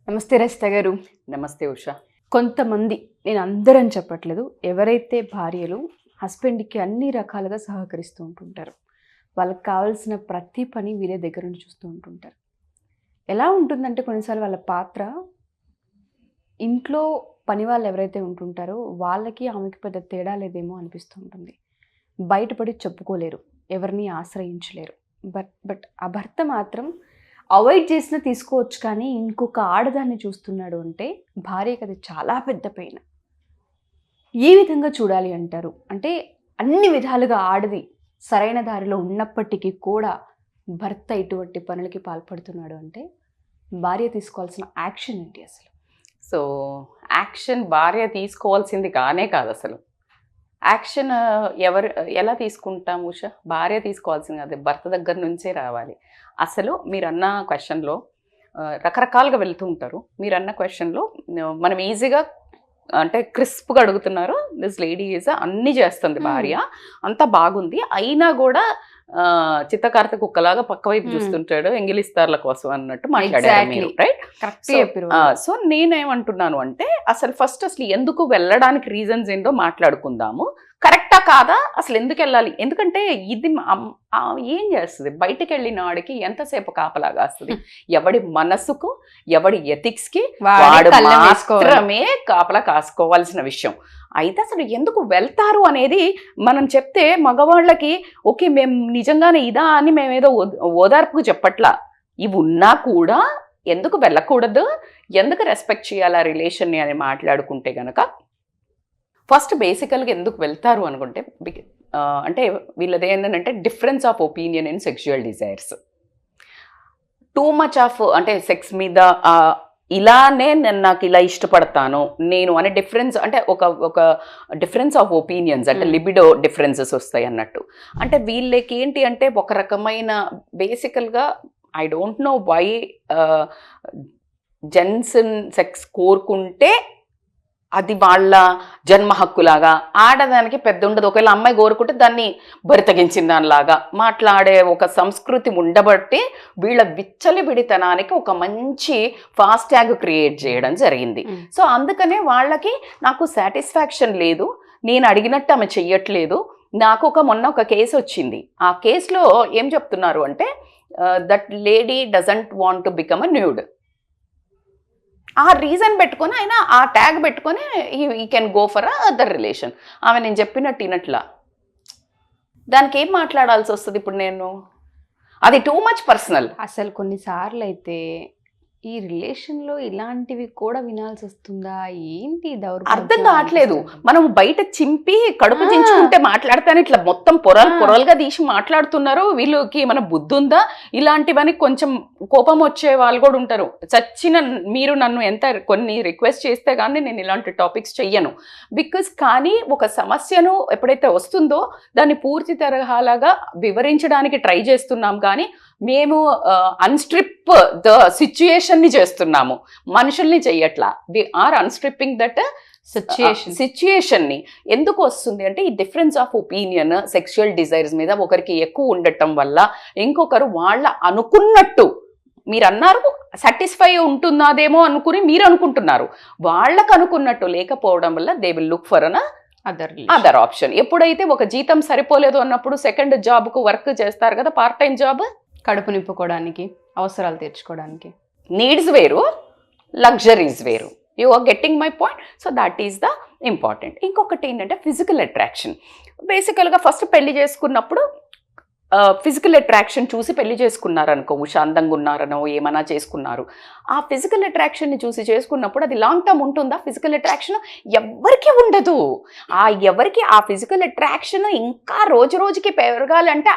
నమస్తే రజిత గారు. నమస్తే ఉషా. కొంతమంది, నేను అందరని చెప్పట్లేదు, ఎవరైతే భార్యలు హస్బెండ్కి అన్ని రకాలుగా సహకరిస్తూ ఉంటుంటారు, వాళ్ళకి కావాల్సిన ప్రతి పని వీళ్ళ దగ్గర నుంచి చూస్తూ ఉంటుంటారు. ఎలా ఉంటుందంటే కొన్నిసార్లు వాళ్ళ పాత్ర ఇంట్లో పని వాళ్ళు ఎవరైతే ఉంటుంటారో వాళ్ళకి ఆమెకి పెద్ద తేడా లేదేమో అనిపిస్తూ ఉంటుంది. బయటపడి చెప్పుకోలేరు, ఎవరిని ఆశ్రయించలేరు. బట్ ఆ భర్త మాత్రం అవాయిడ్ చేసినా తీసుకోవచ్చు, కానీ ఇంకొక ఆడదాన్ని చూస్తున్నాడు అంటే భార్యకి అది చాలా పెద్ద పెయిన్. ఏ విధంగా చూడాలి అంటారు? అంటే అన్ని విధాలుగా ఆడది సరైన దారిలో ఉన్నప్పటికీ కూడా భర్త ఇటువంటి పనులకి పాల్పడుతున్నాడు అంటే భార్య తీసుకోవాల్సిన యాక్షన్ ఏంటి అసలు? సో యాక్షన్ భార్య తీసుకోవాల్సింది కానే కాదు అసలు. యాక్షన్ ఎవరు ఎలా తీసుకుంటాం ఉషా? భార్య తీసుకోవాల్సింది కాదు, భర్త దగ్గర నుంచే రావాలి. అసలు మీరన్న క్వశ్చన్లో రకరకాలుగా వెళ్తూ ఉంటారు. మీరన్న క్వశ్చన్లో మనం ఈజీగా అంటే క్రిస్ప్గా అడుగుతున్నారు. దిస్ లేడీ ఈజ్ అన్నీ చేస్తుంది భార్య, అంతా బాగుంది, అయినా కూడా చిత్తకార్త కుక్కలాగా పక్క వైపు చూస్తుంటాడు ఎంగిలిస్తార్ల కోసం అన్నట్టు మాట్లాడారు మీరు, రైట్? సో నేనేమంటున్నాను అంటే అసలు ఫస్ట్ ఎందుకు వెళ్ళడానికి రీజన్స్ ఏంటో మాట్లాడుకుందాము. కరెక్టా కాదా, అసలు ఎందుకు వెళ్ళాలి? ఎందుకంటే ఇది ఏం చేస్తుంది, బయటికి వెళ్ళిన వాడికి ఎంతసేపు కాపలా కాస్తుంది? ఎవడి మనసుకు, ఎవడి ఎథిక్స్కి వాడు మాత్రమే కాపలా కాసుకోవాల్సిన విషయం. అయితే అసలు ఎందుకు వెళ్తారు అనేది మనం చెప్తే మగవాళ్ళకి ఓకే మేము నిజంగానే ఇదా అని మేమేదో ఓదార్పుకు చెప్పట్లా. ఇవి ఉన్నా కూడా ఎందుకు వెళ్ళకూడదు, ఎందుకు రెస్పెక్ట్ చేయాలి ఆ రిలేషన్ని అని మాట్లాడుకుంటే కనుక ఫస్ట్ బేసికల్గా ఎందుకు వెళ్తారు అనుకుంటే అంటే వీళ్ళది ఏంటంటే difference of opinion in sexual desires. Too much of అంటే సెక్స్ మీద ఇలానే నేను నాకు ఇలా ఇష్టపడతాను నేను అనే డిఫరెన్స్, అంటే ఒక డిఫరెన్స్ ఆఫ్ ఒపీనియన్స్, అంటే లిబిడో డిఫరెన్సెస్ వస్తాయి అన్నట్టు. అంటే వీళ్ళకి ఏంటి అంటే ఒక రకమైన బేసికల్గా I don't know why gents sex కోరుకుంటే అది వాళ్ళ జన్మ హక్కులాగా, ఆడదానికి పెద్ద ఉండదు. ఒకవేళ అమ్మాయి కోరుకుంటే దాన్ని బరితగించిన దానిలాగా మాట్లాడే ఒక సంస్కృతి ఉండబట్టి వీళ్ళ విచ్చలిబిడితనానికి ఒక మంచి ఫాస్ట్ ట్యాగ్ క్రియేట్ చేయడం జరిగింది. సో అందుకనే వాళ్ళకి నాకు సాటిస్ఫాక్షన్ లేదు, నేను అడిగినట్టు ఆమె చెయ్యట్లేదు. నాకు మొన్న ఒక కేసు వచ్చింది. ఆ కేసులో ఏం చెప్తున్నారు అంటే that lady doesn't want to become a nude. ఆ రీజన్ పెట్టుకొని ఆయన ఆ ట్యాగ్ పెట్టుకొని ఈ can go for other relation. ఆమె నేను చెప్పినట్టు వినట్లా, దానికి ఏం మాట్లాడాల్సి వస్తుంది ఇప్పుడు నేను? అది టూ మచ్ పర్సనల్. అసలు కొన్నిసార్లు అయితే ఈ రిలేషన్లో ఇలాంటివి కూడా వినాల్సి వస్తుందా? ఏంటి అర్థం కావట్లేదు. మనం బయట చింపి కడుపు చించుకుంటే మాట్లాడతాను, ఇట్లా మొత్తం పొరలుగా తీసి మాట్లాడుతున్నారు. వీళ్ళకి మన బుద్ధి ఉందా? ఇలాంటివని కొంచెం కోపం వచ్చే వాళ్ళు కూడా ఉంటారు. చచ్చిన మీరు నన్ను ఎంత కొన్ని రిక్వెస్ట్ చేస్తే కానీ నేను ఇలాంటి టాపిక్స్ చెయ్యను. బికాజ్ కానీ ఒక సమస్యను ఎప్పుడైతే వస్తుందో దాన్ని పూర్తి తరహాలాగా వివరించడానికి ట్రై చేస్తున్నాం, కానీ మేము అన్స్ట్రిప్ ద సిచ్యుయేషన్ని చేస్తున్నాము, మనుషుల్ని చెయ్యట్లా. We are అన్స్ట్రిప్పింగ్ that సిచ్యుయేషన్ని. ఎందుకు వస్తుంది అంటే ఈ difference of opinion sexual desires మీద ఒకరికి ఎక్కువ ఉండటం వల్ల ఇంకొకరు వాళ్ళ అనుకున్నట్టు, మీరు అన్నారు సాటిస్ఫై ఉంటున్నదేమో అనుకుని మీరు అనుకుంటున్నారు, వాళ్ళకు అనుకున్నట్టు లేకపోవడం వల్ల they will look for an other option. ఎప్పుడైతే ఒక జీతం సరిపోలేదు అన్నప్పుడు సెకండ్ జాబ్కు వర్క్ చేస్తారు కదా, పార్ట్ టైం జాబ్, కడుపు నింపుకోవడానికి, అవసరాలు తీర్చుకోవడానికి. నీడ్స్ వేరు, లగ్జరీస్ వేరు. You are getting my point. So that is the important. ఇంకొకటి ఏంటంటే ఫిజికల్ అట్రాక్షన్. బేసికల్గా ఫస్ట్ పెళ్లి చేసుకున్నప్పుడు ఫిజికల్ అట్రాక్షన్ చూసి పెళ్లి చేసుకున్నారు అనుకో ఉషా, అందంగా ఉన్నారనో ఏమైనా చేసుకున్నారు. ఆ ఫిజికల్ అట్రాక్షన్ని చూసి చేసుకున్నప్పుడు అది లాంగ్ టర్మ్ ఉంటుందా? ఫిజికల్ అట్రాక్షన్ ఎవరికి ఉండదు. ఎవరికి ఆ ఫిజికల్ అట్రాక్షన్ ఇంకా రోజు రోజుకి పెరగాలంటే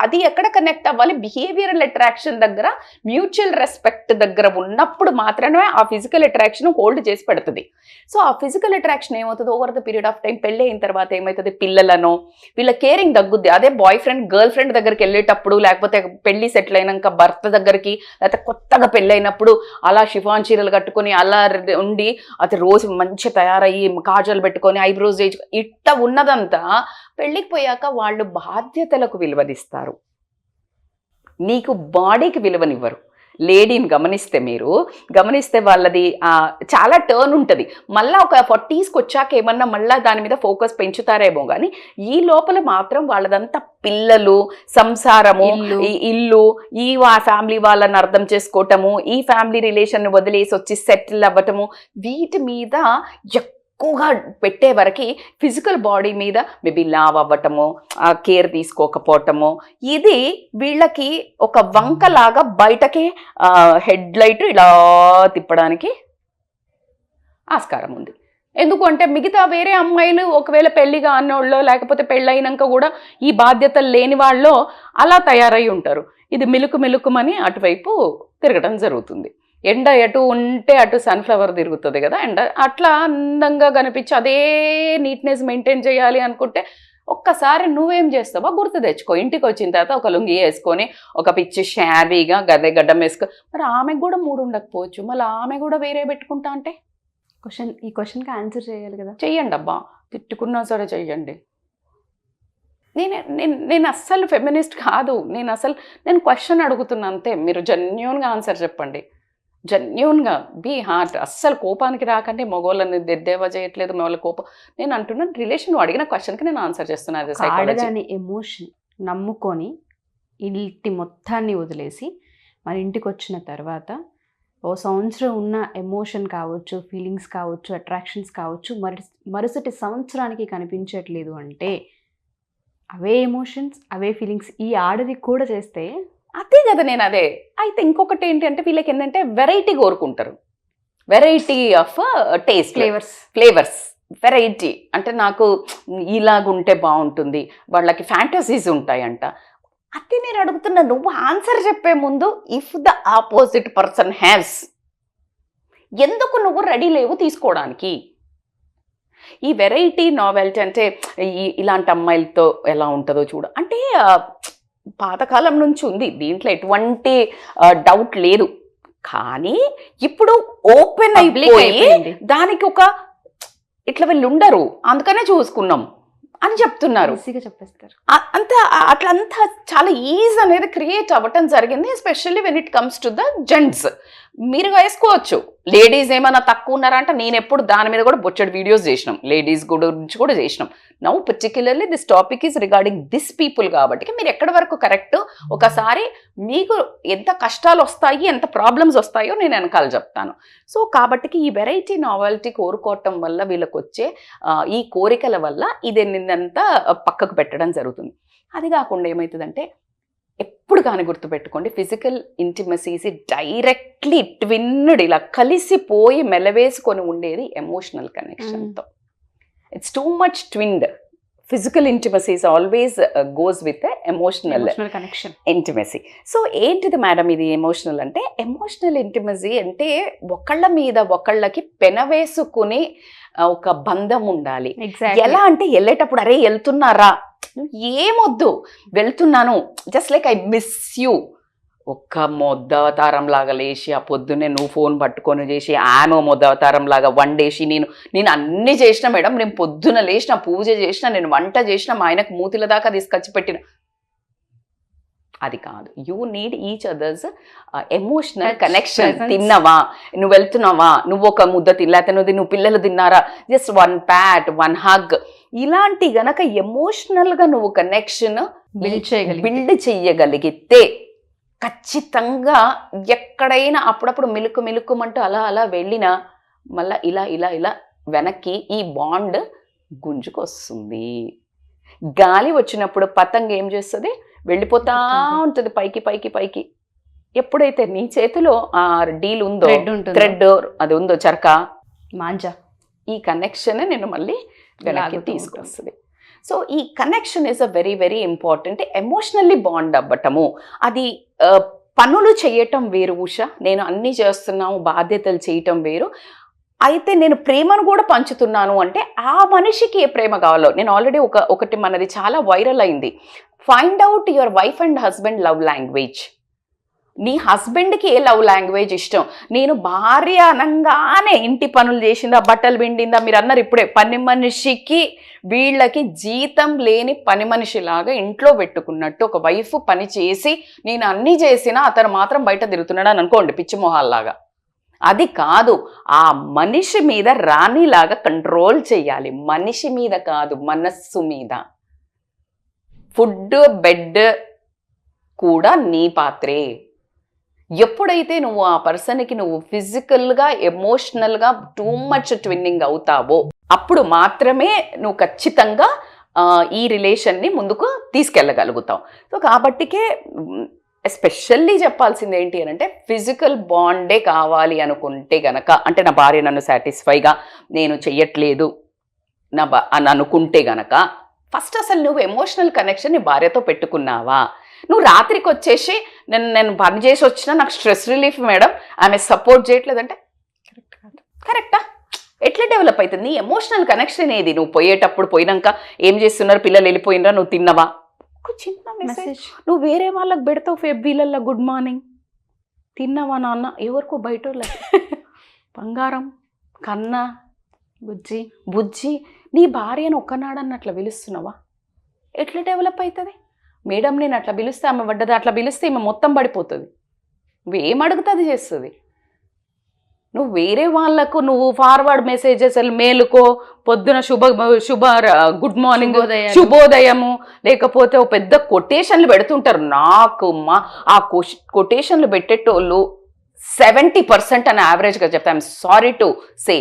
అది ఎక్కడ కనెక్ట్ అవ్వాలి? బిహేవియరల్ అట్రాక్షన్ దగ్గర, మ్యూచువల్ రెస్పెక్ట్ దగ్గర ఉన్నప్పుడు మాత్రమే ఆ ఫిజికల్ అట్రాక్షన్ హోల్డ్ చేసి పెడుతుంది. సో ఆ ఫిజికల్ అట్రాక్షన్ ఏమవుతుంది over the period of time, పెళ్ళి అయిన తర్వాత ఏమవుతుంది, పిల్లలను వీళ్ళ కేరింగ్ తగ్గుద్ది. అదే బాయ్ ఫ్రెండ్ గర్ల్ ఫ్రెండ్ దగ్గరికి వెళ్ళేటప్పుడు, లేకపోతే పెళ్లి సెటిల్ అయినాక భర్త దగ్గరికి, లేకపోతే కొత్తగా పెళ్ళైనప్పుడు అలా షిఫాన్ చీరలు కట్టుకొని అలా ఉండి అది రోజు మంచి తయారయ్యి కాజల్ పెట్టుకొని ఐబ్రోస్ ఇట్ట ఉన్నదంతా పెళ్ళికి పోయాక వాళ్ళు బాధ్యతలకు విలువనిస్తారు, నీకు బాడీకి విలువనివ్వరు. లేడీని గమనిస్తే వాళ్ళది చాలా టర్న్ ఉంటుంది. మళ్ళీ ఒక 40స్కి వచ్చాక ఏమన్నా మళ్ళీ దాని మీద ఫోకస్ పెంచుతారేమో కానీ ఈ లోపల మాత్రం వాళ్ళదంతా పిల్లలు, సంసారము, ఈ ఇల్లు, ఈ ఫ్యామిలీ వాళ్ళని అర్థం చేసుకోవటము, ఈ ఫ్యామిలీ రిలేషన్ వదిలేసి వచ్చి సెటిల్ అవ్వటము, వీటి మీద ఎక్కువగా పెట్టే వరకు ఫిజికల్ బాడీ మీద మేబీ లావ్ అవ్వటము, కేర్ తీసుకోకపోవటము, ఇది వీళ్ళకి ఒక వంకలాగా బయటకి హెడ్ లైట్ ఇలా తిప్పడానికి ఆస్కారం ఉంది. ఎందుకంటే మిగతా వేరే అమ్మాయిలు ఒకవేళ పెళ్లిగా అన్నోళ్ళో లేకపోతే పెళ్ళైనాక కూడా ఈ బాధ్యతలు లేని వాళ్ళు అలా తయారై ఉంటారు. ఇది మిలుకుమని అటువైపు తిరగడం జరుగుతుంది. ఎండ ఎటు ఉంటే అటు సన్ఫ్లవర్ తిరుగుతుంది కదా, ఎండ అట్లా అందంగా కనిపించి అదే నీట్నెస్ మెయింటైన్ చేయాలి అనుకుంటే ఒక్కసారి నువ్వేం చేస్తావో గుర్తు తెచ్చుకో. ఇంటికి వచ్చిన తర్వాత ఒక లుంగి వేసుకొని ఒక పిచ్చి షాబీగా గడ్డం వేసుకో. మరి ఆమెకు కూడా 3 ఉండకపోవచ్చు, మళ్ళీ ఆమె కూడా వేరే పెట్టుకుంటా అంటే ఈ క్వశ్చన్కి ఆన్సర్ చేయాలి కదా. చెయ్యండి అబ్బా, తిట్టుకున్నా సరే చెయ్యండి. నేను అస్సలు ఫెమినిస్ట్ కాదు, నేను క్వశ్చన్ అడుగుతున్నా అంతే. మీరు జెన్యూన్గా ఆన్సర్ చెప్పండి, జెన్యూన్గా బీ హార్ట్. అస్సలు కోపానికి రాకంటే మగవాళ్ళని దెద్దేవా చేయట్లేదు మగవాళ్ళ కోపం. నేను అంటున్నాను రిలేషన్, నువ్వు అడిగిన క్వశ్చన్కి నేను ఆన్సర్ చేస్తున్నాను. ఆడదాని ఎమోషన్ నమ్ముకొని ఇంటి మొత్తాన్ని వదిలేసి మన ఇంటికి వచ్చిన తర్వాత ఓ సంవత్సరం ఉన్న ఎమోషన్ కావచ్చు, ఫీలింగ్స్ కావచ్చు, అట్రాక్షన్స్ కావచ్చు, మరుసటి సంవత్సరానికి కనిపించట్లేదు అంటే అవే ఎమోషన్స్, అవే ఫీలింగ్స్ ఈ ఆడది కూడా చేస్తే అదే కదా. నేను అదే అయితే ఇంకొకటి ఏంటి అంటే వీళ్ళకి ఏంటంటే వెరైటీ కోరుకుంటారు, variety of taste, flavours variety. అంటే నాకు ఇలాగుంటే బాగుంటుంది, వాళ్ళకి ఫ్యాంటసీస్ ఉంటాయంట. అది నేను అడుగుతున్నా, నువ్వు ఆన్సర్ చెప్పే ముందు if the opposite person haves, ఎందుకు నువ్వు రెడీ లేవు తీసుకోవడానికి? ఈ వెరైటీ నావెల్టీ అంటే ఇలాంటి అమ్మాయిలతో ఎలా ఉంటుందో చూడ అంటే పాతకాలం నుంచి ఉంది, దీంట్లో ఎటువంటి డౌట్ లేదు. కానీ ఇప్పుడు ఓపెన్ అయిపోయి దానికి ఒక ఇట్లా వీళ్ళు ఉండరు అందుకనే చూసుకున్నాం అని చెప్తున్నారు. చెప్పేస్తారు అంతా అట్లంతా చాలా ఈజీ అనేది క్రియేట్ అవ్వటం జరిగింది. Especially when it comes to the gents. మీరు వేసుకోవచ్చు, లేడీస్ ఏమైనా తక్కువ ఉన్నారా అంటే నేను ఎప్పుడు దాని మీద కూడా బొచ్చడి వీడియోస్ చేసినాం, లేడీస్ గురించి కూడా చేసినాం. Now particularly this topic is regarding this people కాబట్టి మీరు ఎక్కడి వరకు కరెక్ట్, ఒకసారి మీకు ఎంత కష్టాలు వస్తాయి, ఎంత ప్రాబ్లమ్స్ వస్తాయో నేను వెనకాల చెప్తాను. సో కాబట్టి ఈ వెరైటీ నావెల్టీ కోరుకోవటం వల్ల వీళ్ళకి వచ్చే ఈ కోరికల వల్ల ఇది నిన్నంతా పక్కకు పెట్టడం జరుగుతుంది. అది కాకుండా ఏమవుతుందంటే ఎప్పుడు కానీ గుర్తుపెట్టుకోండి, ఫిజికల్ ఇంటిమసీస్ డైరెక్ట్లీ ట్విన్డ్ ఇలా కలిసిపోయి మెలవేసుకొని ఉండేది ఎమోషనల్ కనెక్షన్తో. It's too much twined. Physical intimacies always goes with emotional connection intimacy. So ఏంటిది మేడం ఇది ఎమోషనల్ అంటే? ఎమోషనల్ ఇంటిమసీ అంటే ఒకళ్ళ మీద ఒకళ్ళకి పెనవేసుకుని ఒక బంధం ఉండాలి. ఎలా అంటే వెళ్ళేటప్పుడు అరే వెళ్తున్నారా, ఏమొద్దు వెళ్తున్నాను, just like I miss you. ఒక్క మొద్దవతారం లాగా లేచి ఆ పొద్దున్నే నువ్వు ఫోన్ పట్టుకొని చేసి ఆమె మొద్దవతారం లాగా వండేసి నేను అన్ని చేసిన మేడం, నేను పొద్దున లేచిన పూజ చేసిన, నేను వంట చేసిన, మా ఆయనకు మూతిల దాకా తీసుకొచ్చి పెట్టిన, అది కాదు. You need each others emotional connection. తిన్నావా, నువ్వు వెళ్తున్నావా, నువ్వు ఒక ముద్ద తినలేకపోతే నువ్వు పిల్లలు తిన్నారా, just one Pat, one hug, ఇలాంటి గనక ఎమోషనల్గా నువ్వు కనెక్షన్ బిల్డ్ చెయ్యగలిగితే ఖచ్చితంగా ఎక్కడైనా అప్పుడప్పుడు మిలుకుమంటూ అలా వెళ్ళినా మళ్ళీ ఇలా వెనక్కి ఈ బాండ్ గుంజుకొస్తుంది. గాలి వచ్చినప్పుడు పతంగ ఏం చేస్తుంది, వెళ్ళిపోతా ఉంటుంది పైకి. ఎప్పుడైతే నీ చేతిలో ఆ డీల్ ఉందో, థ్రెడ్ అది ఉందో, చరక మాంజా, ఈ కనెక్షన్ నేను మళ్ళీ వెనక్కి తీసుకొస్తుంది. సో ఈ connection is a very very important. Emotionally bond అవ్వటము, అది పనులు చేయటం వేరు ఉష, నేను అన్నీ చేస్తున్నాము బాధ్యతలు చేయటం వేరు. అయితే నేను ప్రేమను కూడా పంచుతున్నాను అంటే ఆ మనిషికి ఏ ప్రేమ కావాలో. నేను ఆల్రెడీ ఒకటి మనది చాలా వైరల్ అయింది, find out your wife and husband love language. నీ హస్బెండ్కి ఏ లవ్ లాంగ్వేజ్ ఇష్టం? నేను భార్య అనగానే ఇంటి పనులు చేసిందా, బట్టలు పిండిందా, మీరు అన్నారు ఇప్పుడే పని మనిషికి, వీళ్ళకి జీతం లేని పని మనిషిలాగా ఇంట్లో పెట్టుకున్నట్టు ఒక వైఫ్ పని చేసి నేను అన్నీ చేసినా అతను మాత్రం బయట తిరుగుతున్నాడు అని అనుకోండి, పిచ్చి మొహాల్లాగా. అది కాదు, ఆ మనిషి మీద రాణిలాగా కంట్రోల్ చేయాలి. మనిషి మీద కాదు, మనస్సు మీద. ఫుడ్ బెడ్ కూడా నీ పాత్రే. ఎప్పుడైతే నువ్వు ఆ పర్సన్కి నువ్వు ఫిజికల్గా ఎమోషనల్గా టూ మచ్ ట్విన్నింగ్ అవుతావో అప్పుడు మాత్రమే నువ్వు ఖచ్చితంగా ఈ రిలేషన్ని ముందుకు తీసుకెళ్ళగలుగుతావు. సో కాబట్టికే ఎస్పెషల్లీ చెప్పాల్సింది ఏంటి అని అంటే, ఫిజికల్ బాండే కావాలి అనుకుంటే గనక, అంటే నా భార్య నన్ను సాటిస్ఫైగా నేను చెయ్యట్లేదు అని అనుకుంటే గనక, ఫస్ట్ అసలు నువ్వు ఎమోషనల్ కనెక్షన్ నీ భార్యతో పెట్టుకున్నావా? నువ్వు రాత్రికి వచ్చేసి నేను పని చేసి వచ్చినా నాకు స్ట్రెస్ రిలీఫ్ మేడం, ఆమె సపోర్ట్ చేయట్లేదంటే కరెక్ట్ కాదు. కరెక్టా? ఎట్లా డెవలప్ అవుతుంది నీ ఎమోషనల్ కనెక్షన్? ఏది నువ్వు పోయేటప్పుడు పోయినాక ఏం చేస్తున్నారు, పిల్లలు వెళ్ళిపోయినరా, నువ్వు తిన్నవా, ఒక చిన్న మెసేజ్ నువ్వు వేరే వాళ్ళకి పెడతావు ఫెబ్బీలల్లో, గుడ్ మార్నింగ్, తిన్నావా నాన్న, ఎవరికో బయట బంగారం, కన్నా, బుజ్జి బుజ్జి, నీ భార్యను ఒక్కనాడన్నట్లా పిలుస్తున్నావా? ఎట్లా డెవలప్ అవుతుంది? మేడం నేను అట్లా పిలిస్తే ఆమె పడ్డది, అట్లా పిలిస్తే ఈమె మొత్తం పడిపోతుంది. నువ్వు ఏం అడుగుతుంది చేస్తుంది. నువ్వు వేరే వాళ్ళకు నువ్వు ఫార్వర్డ్ మెసేజెస్ మేలుకో, పొద్దున శుభ గుడ్ మార్నింగ్, శుభోదయము, లేకపోతే ఒక పెద్ద కొటేషన్లు పెడుతుంటారు. నాకు ఆ కొటేషన్లు పెట్టేటోళ్ళు 70% అని యావరేజ్గా చెప్తా, ఐఎమ్ సారీ టు సే.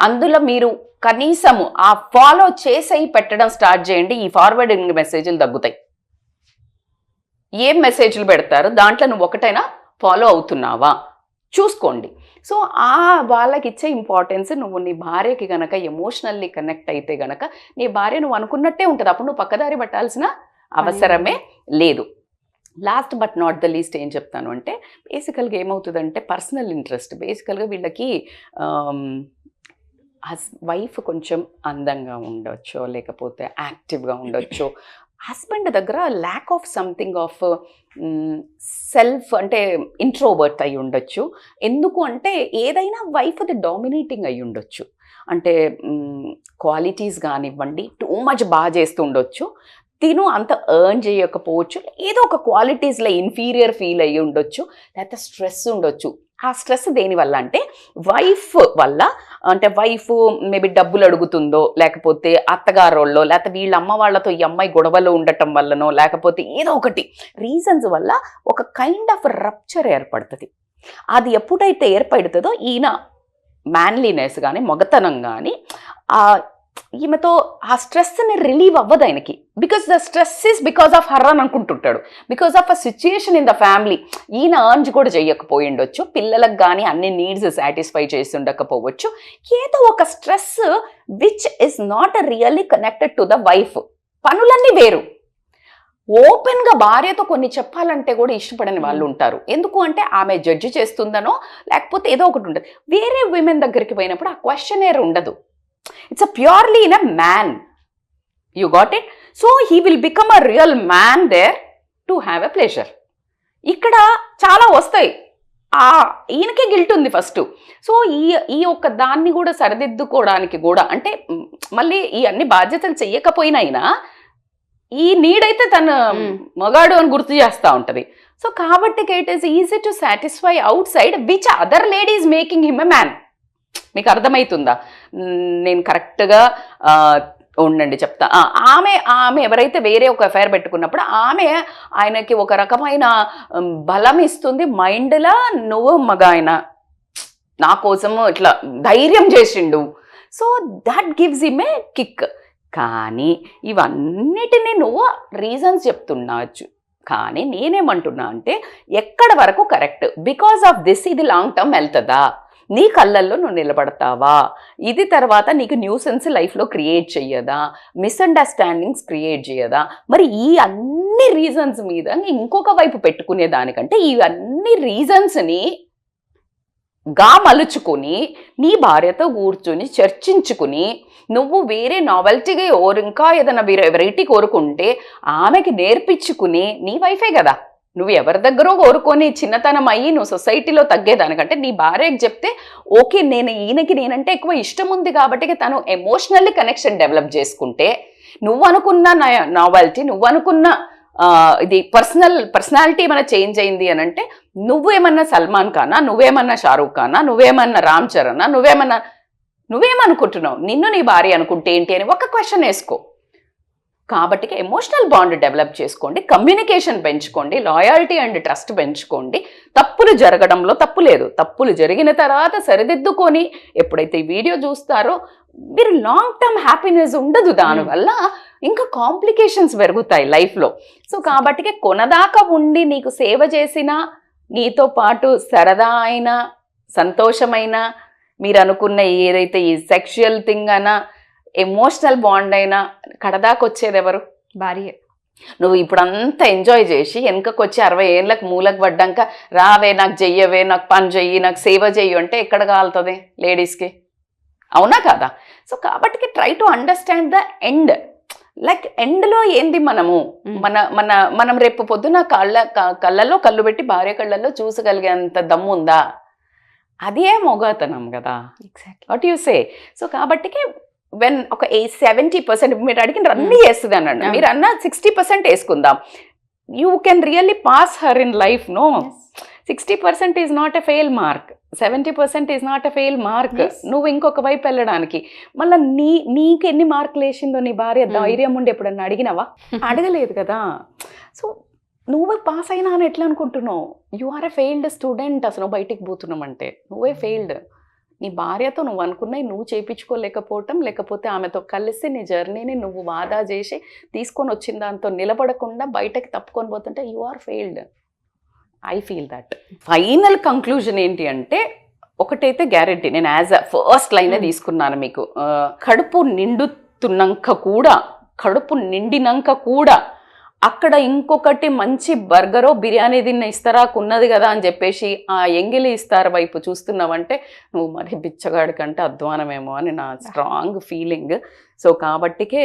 అందులో మీరు కనీసము ఆ ఫాలో చేసి పెట్టడం స్టార్ట్ చేయండి, ఈ ఫార్వర్డింగ్ మెసేజ్లు తగ్గుతాయి. ఏం మెసేజ్లు పెడతారు, దాంట్లో నువ్వు ఒకటైనా ఫాలో అవుతున్నావా చూసుకోండి. సో ఆ వాళ్ళకి ఇచ్చే ఇంపార్టెన్స్, నువ్వు నీ భార్యకి గనక ఎమోషనల్లీ కనెక్ట్ అయితే గనక నీ భార్య నువ్వు అనుకున్నట్టే ఉంటుంది. అప్పుడు నువ్వు పక్కదారి పట్టాల్సిన అవసరమే లేదు. Last but not the least ఏం చెప్తాను అంటే, బేసికల్గా ఏమవుతుందంటే పర్సనల్ ఇంట్రెస్ట్. బేసికల్గా వీళ్ళకి వైఫ్ కొంచెం అందంగా ఉండొచ్చు, లేకపోతే యాక్టివ్గా ఉండొచ్చు. హస్బెండ్ దగ్గర lack of something of self, అంటే ఇంట్రోవర్ట్ అయి ఉండొచ్చు. ఎందుకు అంటే ఏదైనా వైఫ్ అది డామినేటింగ్ అయి ఉండొచ్చు. అంటే క్వాలిటీస్ కానివ్వండి, టూ మచ్ బాగా చేస్తూ ఉండొచ్చు, తిను అంత ఎర్న్ చేయకపోవచ్చు, ఏదో ఒక క్వాలిటీస్లో ఇన్ఫీరియర్ ఫీల్ అయ్యి ఉండొచ్చు, లేకపోతే స్ట్రెస్ ఉండొచ్చు. ఆ స్ట్రెస్ దేనివల్ల అంటే వైఫ్ వల్ల. అంటే వైఫ్ మేబీ డబ్బులు అడుగుతుందో, లేకపోతే అత్తగారోళ్ళో, లేకపోతే వీళ్ళ అమ్మ వాళ్ళతో ఈ అమ్మాయి గొడవలు ఉండటం వల్లనో, లేకపోతే ఏదో ఒకటి రీజన్స్ వల్ల ఒక కైండ్ ఆఫ్ రప్చర్ ఏర్పడుతుంది. అది ఎప్పుడైతే ఏర్పడుతుందో ఈయన మ్యాన్లీనెస్ కానీ, మొగతనం కానీ ఈమెతో ఆ స్ట్రెస్ని రిలీవ్ అవ్వదు ఆయనకి. Because the stress is because of her అని అనుకుంటుంటాడు, because of a situation in the family. ఈయన అర్న్స్ కూడా చేయకపోయిండొచ్చు, పిల్లలకు కానీ అన్ని నీడ్స్ సాటిస్ఫై చేసి ఉండకపోవచ్చు. ఏదో ఒక stress which is not really connected to the wife. పనులన్నీ వేరు. ఓపెన్గా భార్యతో కొన్ని చెప్పాలంటే కూడా ఇష్టపడని వాళ్ళు ఉంటారు. ఎందుకు అంటే ఆమె జడ్జి చేస్తుందనో, లేకపోతే ఏదో ఒకటి ఉంటుంది. వేరే విమెన్ దగ్గరికి పోయినప్పుడు ఆ క్వశ్చనేర్ ఉండదు. It's a purely in a man. You got it? So he will become a real man there to have a pleasure. ఇక్కడ చాలా వస్తాయి. ఈయనకే గిల్ట్ ఉంది ఫస్ట్. సో ఈ ఒక్క దాన్ని కూడా సరిదిద్దుకోవడానికి కూడా, అంటే మళ్ళీ ఈ అన్ని బాధ్యతలు చెయ్యకపోయినా ఈ నీడైతే తన మగాడు అని గుర్తు చేస్తూ ఉంటుంది. సో కాబట్టి it is easy to satisfy out side which other lady is making him a man. మీకు అర్థమవుతుందా? నేను కరెక్ట్గా ఉండండి చెప్తా. ఆమె ఎవరైతే వేరే ఒక అఫైర్ పెట్టుకున్నప్పుడు ఆమె ఆయనకి ఒక రకమైన బలం ఇస్తుంది మైండ్లా, నువ్వు మగ ఆయన నా కోసము ఇట్లా ధైర్యం చేసిండు. So that gives him a kick. కానీ ఇవన్నిటినీ నువ్వు రీజన్స్ చెప్తున్నావచ్చు. కానీ నేనేమంటున్నా అంటే ఎక్కడ వరకు కరెక్ట్, బికాస్ ఆఫ్ దిస్ ఇది లాంగ్ టర్మ్ వెళ్తుందా, నీ కళ్ళల్లో నువ్వు నిలబడతావా, ఇది తర్వాత నీకు న్యూసెన్స్ లైఫ్లో క్రియేట్ చెయ్యదా, మిస్అండర్స్టాండింగ్స్ క్రియేట్ చేయదా? మరి ఈ అన్ని రీజన్స్ మీద ఇంకొక వైపు పెట్టుకునే దానికంటే ఇవన్నీ రీజన్స్ని మలుచుకొని నీ భార్యతో కూర్చొని చర్చించుకుని, నువ్వు వేరే నావెల్టీగా ఇంకా ఏదైనా వెరైటీ కోరుకుంటే ఆమెకి నేర్పించుకుని, నీ వైఫే కదా, నువ్వు ఎవరి దగ్గరో కోరుకొని చిన్నతనం అయ్యి నువ్వు సొసైటీలో తగ్గేదానికంటే నీ భార్యకి చెప్తే ఓకే నేను ఈయనకి నేనంటే ఎక్కువ ఇష్టం ఉంది కాబట్టి తను ఎమోషనల్లీ కనెక్షన్ డెవలప్ చేసుకుంటే నువ్వు అనుకున్న నావెల్టీ నువ్వు అనుకున్న ఇది పర్సనాలిటీ ఏమైనా చేంజ్ అయింది అని అంటే నువ్వేమన్నా సల్మాన్ ఖానా, నువ్వేమన్నా షారూఖ్ ఖానా, నువ్వేమన్నా రామ్ చరణా, నువ్వేమనుకుంటున్నావు, నిన్ను నీ భార్య అనుకుంటే ఏంటి అని ఒక క్వశ్చన్ వేసుకో. కాబట్టి ఎమోషనల్ బాండ్ డెవలప్ చేసుకోండి, కమ్యూనికేషన్ పెంచుకోండి, లాయల్టీ అండ్ ట్రస్ట్ పెంచుకోండి. తప్పులు జరగడంలో తప్పు లేదు, తప్పులు జరిగిన తర్వాత సరిదిద్దుకొని ఎప్పుడైతే ఈ వీడియో చూస్తారో మీరు లాంగ్ టర్మ్ హ్యాపీనెస్ ఉండదు, దానివల్ల ఇంకా కాంప్లికేషన్స్ పెరుగుతాయి లైఫ్లో. సో కాబట్టి కొనదాకా ఉండి నీకు సేవ చేసిన, నీతో పాటు సరదా అయినా సంతోషమైన, మీరు అనుకున్న ఏదైతే ఈ సెక్షువల్ థింగ్ అయినా ఎమోషనల్ బాండ్ అయినా కడదాకా వచ్చేది ఎవరు? భార్య. నువ్వు ఇప్పుడు అంతా ఎంజాయ్ చేసి వెనకకు వచ్చి 60 ఏళ్ళకి మూలకు పడ్డాక రావే నాకు చెయ్యవే, నాకు పని చెయ్యి, నాకు సేవ చెయ్యి అంటే ఎక్కడ కాలుతుంది లేడీస్కి? అవునా కాదా? సో కాబట్టి try to understand the end. Like ఎండ్లో ఏంది మనము మనం రేపు పొద్దున కళ్ళల్లో కళ్ళు పెట్టి భార్య కళ్ళల్లో చూసగలిగేంత దమ్ము ఉందా? అదే మొగతనం కదా. What you say? సో కాబట్టి వెన్ ఒక 70% మీరు అడిగిన అన్నీ వేస్తుంది అన్నాడు, మీరు అన్న 60% వేసుకుందాం. You can really pass her in life. No, 60% is not a fail mark, 70% is not a fail mark. నువ్వు ఇంకొక వైపు వెళ్ళడానికి మళ్ళీ నీకు ఎన్ని మార్కులు వేసిందో నీ భార్య ధైర్యం ఉండి ఎప్పుడన్నా అడిగినావా? అడగలేదు కదా. సో నువ్వే పాస్ అయినా అని ఎట్లా అనుకుంటున్నావు? You are a failed student. అసలు బయటికి పోతున్నామంటే నువ్వే ఫెయిల్డ్. నీ భార్యతో నువ్వు అనుకున్నాయి నువ్వు చేయించుకోలేకపోవటం, లేకపోతే ఆమెతో కలిసి నీ జర్నీని నువ్వు వాదా చేసి తీసుకొని వచ్చిన దాంతో నిలబడకుండా బయటకి తప్పుకొని పోతుంటే you are failed. I feel that. Final conclusion ఏంటి అంటే ఒకటైతే గ్యారెంటీ, నేను యాజ్ అ ఫస్ట్ లైనే తీసుకున్నాను మీకు. కడుపు నిండినాక కూడా అక్కడ ఇంకొకటి మంచి బర్గరో బిర్యానీ తిన్న ఇస్తారాకు ఉన్నది కదా అని చెప్పేసి ఆ ఎంగిలి ఇస్తారు వైపు చూస్తున్నావంటే నువ్వు మరి బిచ్చగాడి కంటే అధ్వానమేమో అని నా స్ట్రాంగ్ ఫీలింగ్. సో కాబట్టికే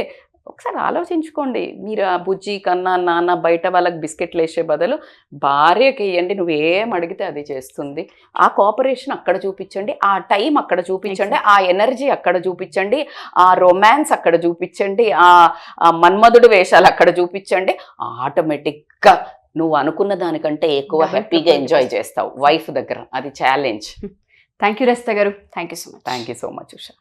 ఒకసారి ఆలోచించుకోండి. మీరు ఆ బుజ్జి కన్నా నాన్న బయట వాళ్ళకి బిస్కెట్లు వేసే బదులు భార్యకి వేయండి. నువ్వు ఏం అడిగితే అది చేస్తుంది. ఆ కోఆపరేషన్ అక్కడ చూపించండి, ఆ టైం అక్కడ చూపించండి, ఆ ఎనర్జీ అక్కడ చూపించండి, ఆ రొమాన్స్ అక్కడ చూపించండి, ఆ మన్మధుడు వేషాలు అక్కడ చూపించండి. ఆటోమేటిక్గా నువ్వు అనుకున్న దానికంటే ఎక్కువ హ్యాపీగా ఎంజాయ్ చేస్తావు వైఫ్ దగ్గర. అది ఛాలెంజ్. థ్యాంక్ యూ రజిత గారు. Thank you so much. Thank you so much Usha.